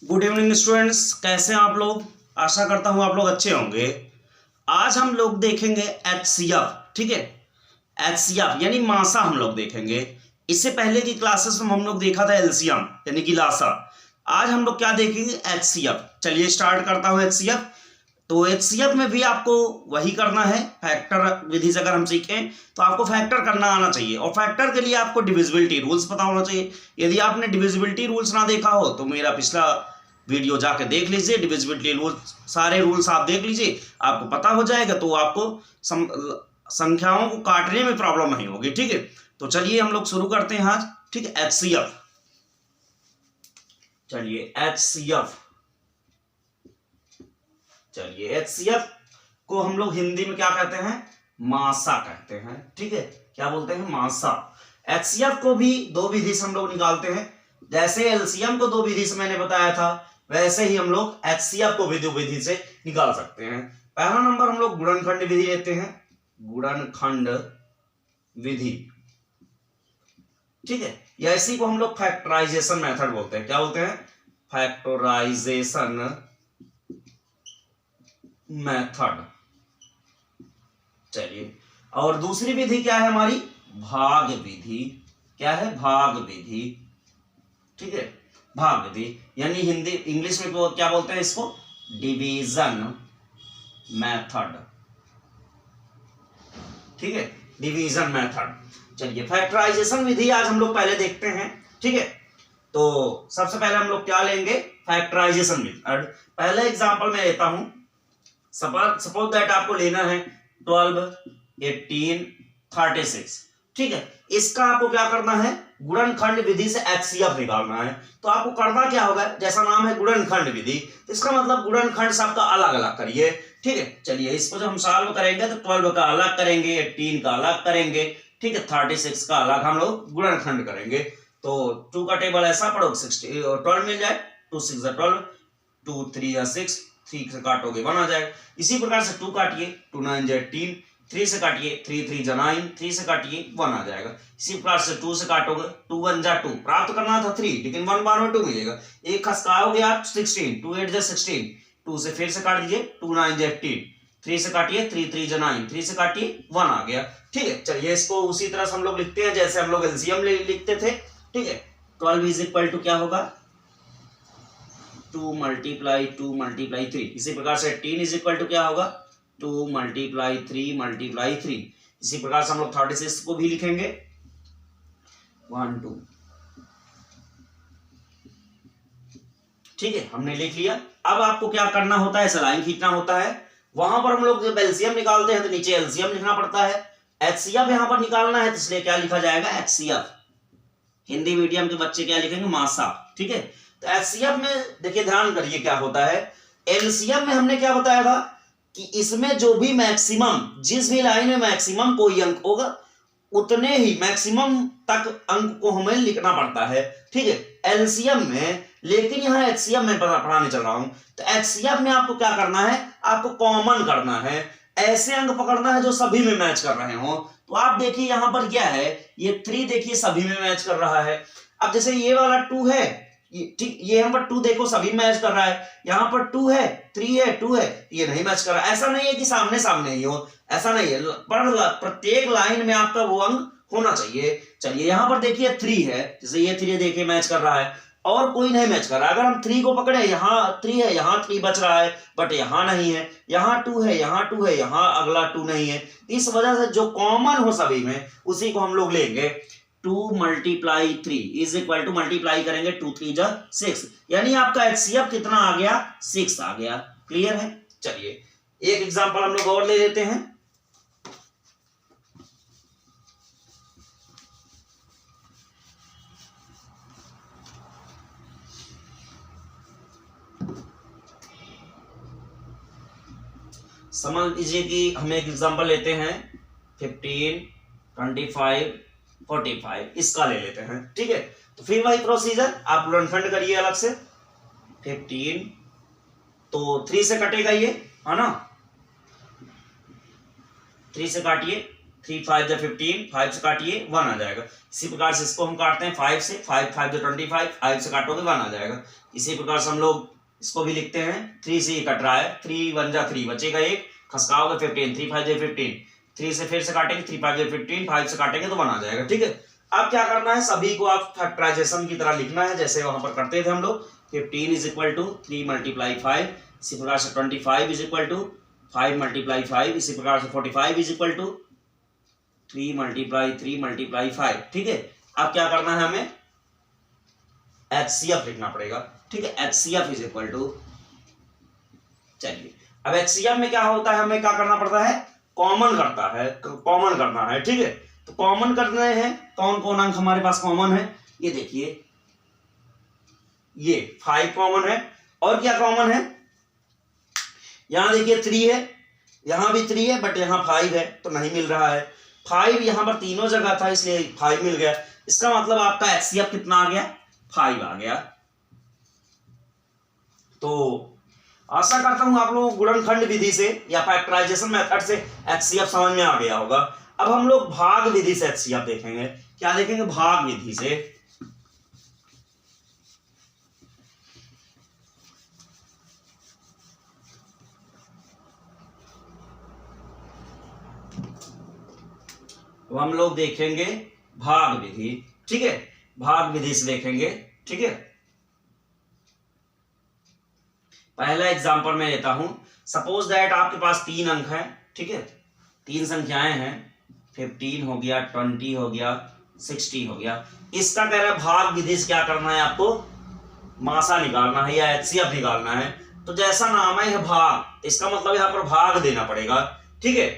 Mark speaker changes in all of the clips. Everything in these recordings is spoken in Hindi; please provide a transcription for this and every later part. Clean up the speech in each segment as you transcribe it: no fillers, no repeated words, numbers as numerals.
Speaker 1: गुड इवनिंग स्टूडेंट्स, कैसे हैं आप लोग। आशा करता हूं आप लोग अच्छे होंगे। आज हम लोग देखेंगे एचसीएफ। ठीक है, एचसीएफ यानी मासा हम लोग देखेंगे। इससे पहले की क्लासेस में हम लोग देखा था एलसीएम यानी कि लासा। आज हम लोग क्या देखेंगे, एचसीएफ। चलिए स्टार्ट करता हूं एचसीएफ। तो एचसीएफ में भी आपको वही करना है। फैक्टर विधि से अगर हम सीखें तो आपको फैक्टर करना आना चाहिए, और फैक्टर के लिए आपको डिविजिबिलिटी रूल्स पता होना चाहिए। यदि आपने डिविजिबिलिटी रूल्स ना देखा हो तो मेरा पिछला वीडियो जाके देख लीजिए। डिविजिबिलिटी रूल्स, सारे रूल्स आप देख लीजिए, आपको पता हो जाएगा, तो आपको संख्याओं को काटने में प्रॉब्लम नहीं होगी। ठीक है, तो चलिए हम लोग शुरू करते हैं आज। ठीक है, एचसीएफ। चलिए एचसीएफ को हम लोग हिंदी में क्या कहते हैं, मासा कहते हैं। ठीक है, क्या बोलते हैं, मासा। एचसीएफ को भी दो विधि से हम लोग निकालते हैं। जैसे एलसीएम को दो विधि से मैंने बताया था, वैसे ही हम लोग एचसीएफ को भी दो विधि से निकाल सकते हैं। पहला नंबर हम लोग गुणनखंड विधि लेते हैं, गुणनखंड विधि। ठीक है, या इसी को हम लोग फैक्टराइजेशन मेथड बोलते हैं। क्या बोलते हैं, फैक्टराइजेशन मेथड। चलिए, और दूसरी विधि क्या है हमारी, भाग विधि। क्या है, भाग विधि। ठीक है, भाग विधि यानी हिंदी इंग्लिश में क्या बोलते हैं इसको, डिवीजन मेथड। ठीक है, डिवीजन मेथड। चलिए फैक्टराइजेशन विधि आज हम लोग पहले देखते हैं। ठीक है, तो सबसे पहले हम लोग क्या लेंगे, फैक्टराइजेशन मेथड। पहले एग्जांपल मैं लेता हूं। सपोज दैट आपको लेना है 12, 18, 36। ठीक है, इसका आपको क्या करना है, गुणनखंड विधि से एचसीएफ निकालना है। तो आपको करना क्या होगा, जैसा नाम है गुणनखंड विधि, तो इसका मतलब गुणनखंड सबका अलग अलग करिए। ठीक है, चलिए इसको जब हम सॉल्व करेंगे तो 12 का अलग करेंगे, 18 का अलग करेंगे। ठीक है, 36 का अलग हम लोग गुणनखंड करेंगे। तो 2 का टेबल ऐसा पढ़ो, 12 मिल जाए, 2 6 12, 2 3 6, 3 से काटोगे 1 आ जाएगा। इसी प्रकार से 2 काटिए, 2 9 18, 3 से काटिए, 3 3 9, 3 से काटिए 1 आ जाएगा। इसी प्रकार से 2 से काटोगे, 2 1 2, प्राप्त करना था 3, लेकिन 1 बार में 2 मिलेगा। एक खसकाओगे आप 16, 2 8 16, 2 से फिर से काट दीजिए, 2 9 18, 3 से काटिए, 3 3 9, 3 से काटिए 1 आ गया। ठीक है, चलिए इसको उसी तरह से हम लोग लिखते हैं जैसे हम लोग एलसीएम लिखते थे। ठीक है, 12 इज इक्वल टू क्या होगा, 2 मल्टीप्लाई 2 मल्टीप्लाई 3। इसी प्रकार से 18 इज इक्वल टू क्या होगा, 2 मल्टीप्लाई 3 मल्टीप्लाई 3। इसी प्रकार से हम लोग 36 को भी लिखेंगे, 1 2। ठीक है, हमने लिख लिया। अब आपको क्या करना होता है, लाइन खींचना होता है। वहां पर हम लोग जब एलसीएम निकालते हैं तो नीचे एलसीएम लिखना पड़ता है। एचसीएफ यहां पर निकालना है, तो इसलिए क्या लिखा जाएगा, एचसीएफ। हिंदी मीडियम के बच्चे क्या लिखेंगे, मासा। ठीक है, तो एचसीएफ में देखिए ध्यान करिए क्या होता है। एलसीएम में हमने क्या बताया था कि इसमें जो भी मैक्सिमम, जिस भी लाइन में मैक्सिमम कोई अंक होगा, उतने ही मैक्सिमम तक अंक को हमें लिखना पड़ता है। ठीक है, एलसीएम में। लेकिन यहां एचसीएफ में पढ़ाने चल रहा हूं, तो एचसीएफ में आपको क्या करना है, आपको कॉमन करना है। ऐसे अंक पकड़ना है जो सभी में मैच कर रहे हो। तो आप देखिए यहां पर क्या है, ये 3 देखिए सभी में मैच कर रहा है। अब जैसे ये वाला 2 है, ठीक, ये यहाँ पर 2 देखो सभी मैच कर रहा है। यहाँ पर 2 है, 3 है, 2 है, ये नहीं मैच कर रहा है। ऐसा नहीं है कि सामने सामने ही हो, ऐसा नहीं है। पर प्रत्येक लाइन में आपका वो अंक होना चाहिए। चलिए यहाँ पर देखिए 3 है, जैसे ये 3 देखिए मैच कर रहा है, और कोई नहीं मैच कर रहा है। अगर हम 3 को पकड़े, यहाँ 3 है, यहाँ 3 बच रहा है, बट यहाँ नहीं है। यहाँ 2 है, यहाँ 2 है, यहाँ अगला 2 नहीं है। इस वजह से जो कॉमन हो सभी में, उसी को हम लोग लेंगे। 2 multiply 3 is equal to, multiply करेंगे 2 3 जा 6, यानी आपका एचसीएफ कितना आ गया, 6 आ गया। क्लियर है। चलिए एक एग्जांपल हम लोग और ले लेते हैं। समझ लीजिए कि हम एक एग्जांपल लेते हैं 15 25 45, इसका ले लेते हैं। ठीक है, तो फिर वही प्रोसीजर, आप गुणनखंड करिए अलग से। 15 तो 3 से कटेगा ये, है ना, 3 से काटिए, 3 5 जा 15, 5 से काटिए 1 आ जाएगा। इसी प्रकार से इसको हम काटते हैं 5 से, 5 5 जा 25, 5 से काटोगे 1 आ जाएगा। इसी प्रकार से हम लोग इसको भी लिखते हैं, 3 से ये कट रहा है, 3 1 जा 3, बचेगा 1, खसकाओगे 15, 3 5 जा 15, 3 से फिर से काटेंगे, 3 5 जा 15, 5 से काटेंगे तो 1 आ जाएगा। ठीक है, अब क्या करना है, सभी को आप फैक्टराइजेशन की तरह लिखना है जैसे वहां पर करते थे हम लोग। 15 इज इक्वल टू 3 मल्टीप्लाई 5, इसी प्रकार से 25 इज इक्वल टू 5 मल्टीप्लाई 5, इसी प्रकार से 45 इज इक्वल टू 3 मल्टीप्लाई 5। ठीक है, अब क्या करना है, हमें HCF लिखना पड़ेगा। ठीक है, HCF इज इक्वल टू, चलिए अब HCF में क्या होता है, हमें क्या करना पड़ता है, कॉमन करना है। ठीक है, तो कॉमन करने हैं, कौन कौन अंक हमारे पास कॉमन है, ये देखिए, ये 5 कॉमन है, और क्या कॉमन है, यहां देखिए 3 है, यहां भी 3 है, बट यहां 5 है तो नहीं मिल रहा है। 5 यहां पर तीनों जगह था इसलिए 5 मिल गया। इसका मतलब आपका HCF कितना आ गया, 5 आ गया। तो आशा करता हूं आप लोगों को गुणनखंड विधि से या फैक्टराइजेशन मेथड से HCF समझ में आ गया होगा। अब हम लोग भाग विधि से HCF देखेंगे। क्या देखेंगे, भाग विधि से। हम लोग देखेंगे भाग विधि। ठीक है, भाग विधि से देखेंगे। ठीक है, पहला एग्जांपल मैं लेता हूं। सपोज दैट आपके पास 3 अंक हैं। ठीक है, 3 संख्याएं हैं, 15 हो गया, 20 हो गया, 60 हो गया। इसका कह रहा है भाग विधि से क्या करना है, आपको मासा निकालना है या HCF निकालना है। तो जैसा नाम है भाग, इसका मतलब यहाँ पर भाग देना पड़ेगा। ठीक है,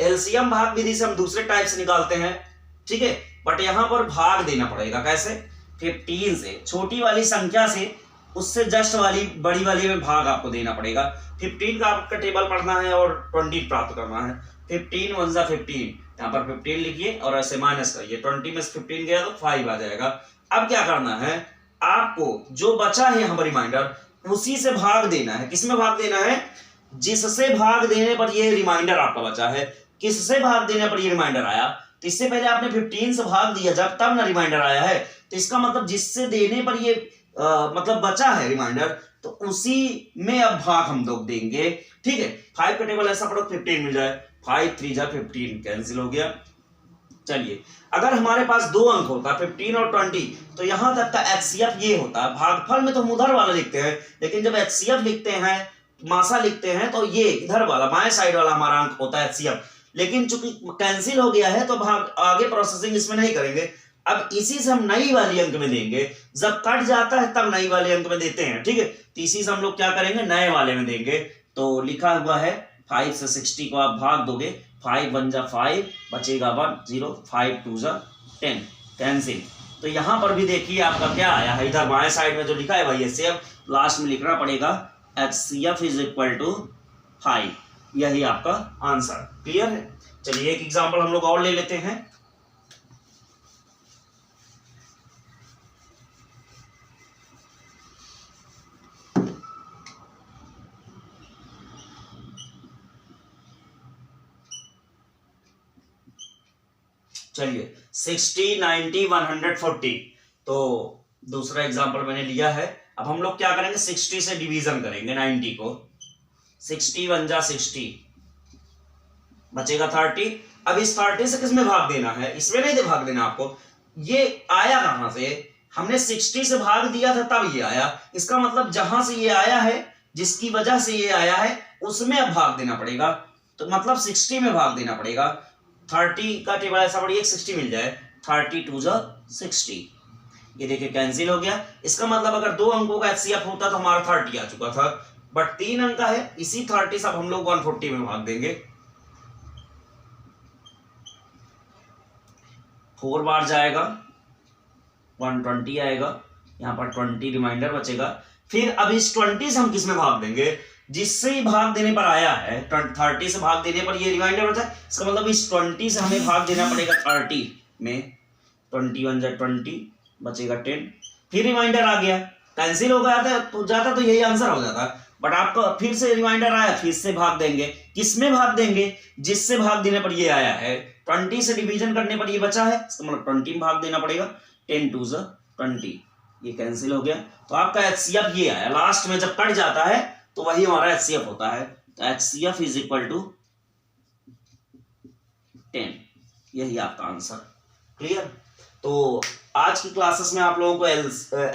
Speaker 1: LCM भाग विधि से हम दूसरे टाइप से निकालते हैं। ठीक है, बट यहां पर भाग देना पड़ेगा। कैसे, 15 से, छोटी वाली संख्या से उससे जस्ट वाली बड़ी वाली में भाग आपको देना पड़ेगा। 15 का आपका टेबल पढ़ना है और 20 प्राप्त करना है। 15 1 जा 15, यहाँ पर 15 लिखिए और ऐसे माइनस करिए, 20 में से 15 गया तो 5 आ जाएगा। अब क्या करना है, आपको जो बचा है यहाँ पर रिमाइंडर, उसी से भाग देना है। किसमें भाग देना है, जिससे भाग देने पर ये रिमाइंडर आपका बचा है। किससे भाग देने पर ये रिमाइंडर आया, तो इससे पहले आपने 15 से भाग दिया जब, तब ना रिमाइंडर आया है। तो इसका मतलब जिससे देने पर ये मतलब बचा है रिमाइंडर, तो उसी में अब भाग हम लोग देंगे। ठीक है, 5 का टेबल ऐसा पढ़ो 15 मिल जाए, 5 3 जा 15 कैंसिल हो गया। चलिए, अगर हमारे पास 2 अंक होता 15 और 20, तो यहां तक का HCF ये होता। भागफल में तो हम उधर वाला लिखते हैं, लेकिन जब HCF लिखते हैं, मासा लिखते हैं, तो ये इधर वाला बाएं साइड वाला हमारा अंक होता है HCF। लेकिन चूंकि कैंसिल हो गया है तो भाग आगे प्रोसेसिंग इसमें नहीं करेंगे। अब इसी से हम नई वाली अंक में देंगे। जब कट जाता है तब नई वाले अंक में देते हैं। ठीक है, तो इसी से हम लोग क्या करेंगे, नए वाले में देंगे। तो लिखा हुआ है 5 से 60 को आप भाग दोगे, 5 1 जा 5, बचेगा 1 0, 5 2 जा 10, कैंसिल। तो यहां पर भी देखिए आपका क्या आया है, इधर बाएं साइड में जो लिखा है भाई HCF, लास्ट में लिखना पड़ेगा HCF इज इक्वल टू 5। यही आपका आंसर। क्लियर है। चलिए एक एग्जांपल हम लोग और ले लेते हैं। चलिए 60 90 140, तो दूसरा एग्जांपल मैंने लिया है। अब हम लोग क्या करेंगे, 60 से डिवीजन करेंगे 90 को। 60 1 जा 60, बचेगा 30। अब इस 30 से किसमें भाग देना है, इसमें नहीं भाग देना आपको। ये आया कहां से, हमने 60 से भाग दिया था तब ये आया। इसका मतलब जहां से ये आया है, जिसकी वजह से ये आया है, उसमें अब भाग देना पड़ेगा। तो मतलब 60 में भाग देना पड़ेगा। 30 का टेबल ऐसा पढ़िए 60 मिल जाए, 30 2 जा 60। ये देखिए कैंसिल हो गया। इसका मतलब अगर 2 अंकों का HCF होता तो हमारा 30 आ चुका था, बट 3 अंक का है, इसी 30 से अब हम लोग 140 में भाग देंगे। 4 बार जाएगा, 120 आएगा, यहाँ पर 20 रिमाइंडर बचेगा। फिर अब इस 20 से हम किस में भाग देंगे, जिससे ही भाग देने पर आया है। 30 से भाग देने पर ये रिमाइंडर होता है। इसका मतलब इस 20 से हमें भाग देना पड़ेगा 30 में। 20 1 जा 20, बचेगा 10। फिर रिमाइंडर आ गया, कैंसिल हो गया था तो जाता तो यही आंसर हो जाता, बट आपका फिर से रिमाइंडर आया, फिर से भाग देंगे। किस में भाग देंगे, जिससे भाग देने पर ये आया है 20 से डिवीजन करने पर ये बचा है, इसका मतलब 20 में भाग देना पड़ेगा। 10 2 ज़ा 20, ये कैंसिल हो गया। तो आपका HCF ये आया, लास्ट में जब कट जाता है तो वही हमारा HCF होता है। तो HCF इज इक्वल टू 10, यही आपका आंसर। क्लियर। तो आज की क्लासेस में आप लोगों को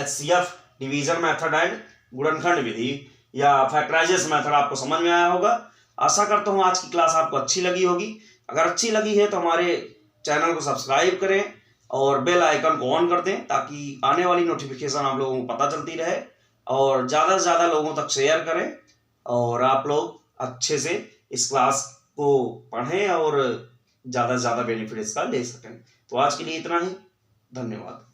Speaker 1: HCF, डिवीजन मेथड एंड गुणनखंड विधि या फैक्टराइजेशन मेथड आपको समझ में आया होगा। आशा करता हूँ आज की क्लास आपको अच्छी लगी होगी। अगर अच्छी लगी है तो हमारे चैनल को सब्सक्राइब करें और बेल आइकन को ऑन कर दें, ताकि आने वाली नोटिफिकेशन आप लोगों को पता चलती रहे। और ज़्यादा से ज़्यादा लोगों तक शेयर करें और आप लोग अच्छे से इस क्लास को पढ़ें और ज़्यादा से ज़्यादा बेनिफिट इसका ले सकें। तो आज के लिए इतना ही, धन्यवाद।